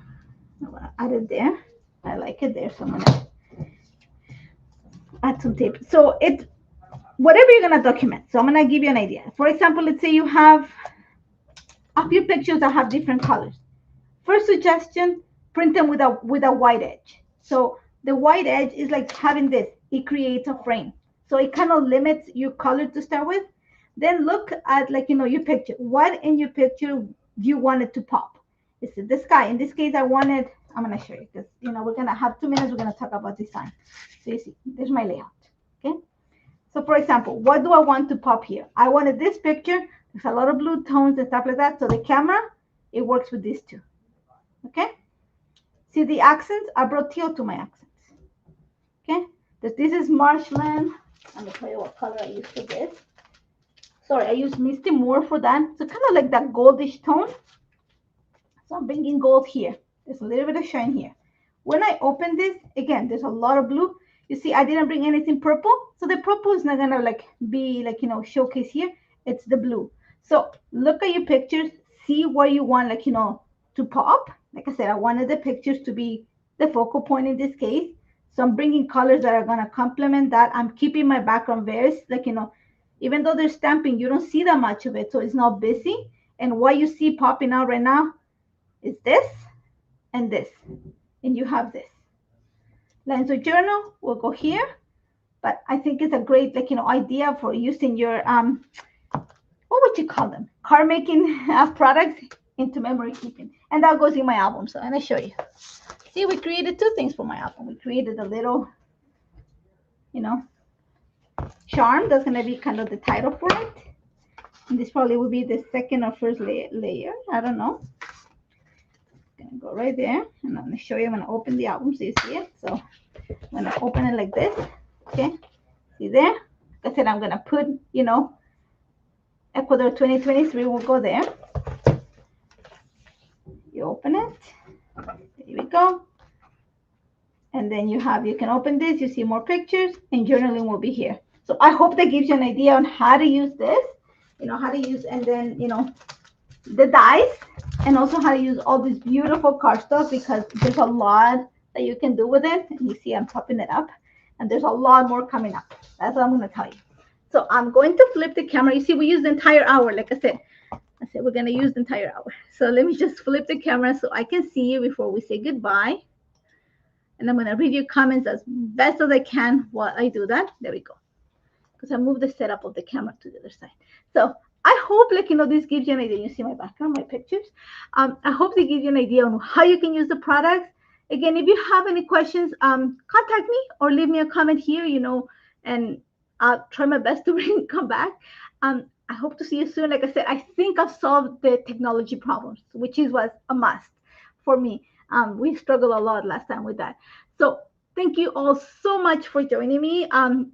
I'm going to add it there. I like it there, so I'm going to add some tape. So it, whatever you're going to document. So I'm going to give you an idea. For example, let's say you have a few pictures that have different colors. First suggestion, print them with a white edge. So the white edge is like having this. It creates a frame. So it kind of limits your color to start with. Then look at like, you know, your picture. What in your picture do you want it to pop? Is it the sky? In this case, I wanted, I'm going to show you because, you know, we're going to have 2 minutes. We're going to talk about design. So you see, there's my layout. Okay. So for example, what do I want to pop here? I wanted this picture. There's a lot of blue tones and stuff like that. So the camera, it works with these two. Okay. See the accents? I brought teal to my accents. Okay. This is marshland. I'm going to tell you what color I used for this. Sorry, I used Misty more for that. So kind of like that goldish tone. So I'm bringing gold here. There's a little bit of shine here. When I open this, again, there's a lot of blue. You see, I didn't bring anything purple. So the purple is not gonna like be like, showcase here. It's the blue. So look at your pictures, see where you want like, to pop. Like I said, I wanted the pictures to be the focal point in this case. So I'm bringing colors that are gonna complement that. I'm keeping my background very like, even though they're stamping, you don't see that much of it. So it's not busy. And what you see popping out right now is this and this. And you have this. Lines of journal will go here. But I think it's a great like, idea for using your what would you call them? Card making products into memory keeping. And that goes in my album. So I'm gonna show you. See, we created two things for my album. We created a little, charm. That's gonna be kind of the title for it. And this probably will be the second or first layer. I don't know. Gonna go right there, and I'm gonna show you. I'm gonna open the album so you see it. So I'm gonna open it like this. Okay, see there? Like I said, I'm gonna put, Ecuador 2023 will go there. You open it. There we go. And then you can open this. You see more pictures, and journaling will be here. So I hope that gives you an idea on how to use this. How to use, and then the dies, and also how to use all this beautiful cardstock, because there's a lot that you can do with it. And you see I'm popping it up, and there's a lot more coming up. That's what I'm going to tell you. So I'm going to flip the camera. You see, we used the entire hour. Like I said we're going to use the entire hour. So let me just flip the camera so I can see you before we say goodbye. And I'm going to read your comments as best as I can while I do that. There we go. Because I moved the setup of the camera to the other side. So I hope this gives you an idea. You see my background, my pictures. I hope they give you an idea on how you can use the products. Again, if you have any questions, contact me or leave me a comment here, and I'll try my best to come back. I hope to see you soon. Like I said, I think I've solved the technology problems, which was a must for me. We struggled a lot last time with that. So thank you all so much for joining me.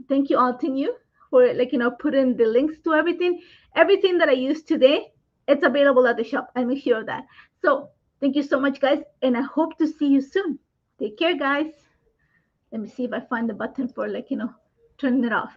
Thank you, Altenew, for putting the links to everything that I used today. It's available at the shop. I make sure of that. So thank you so much, guys, and I hope to see you soon. Take care, guys. Let me see if I find the button for turning it off.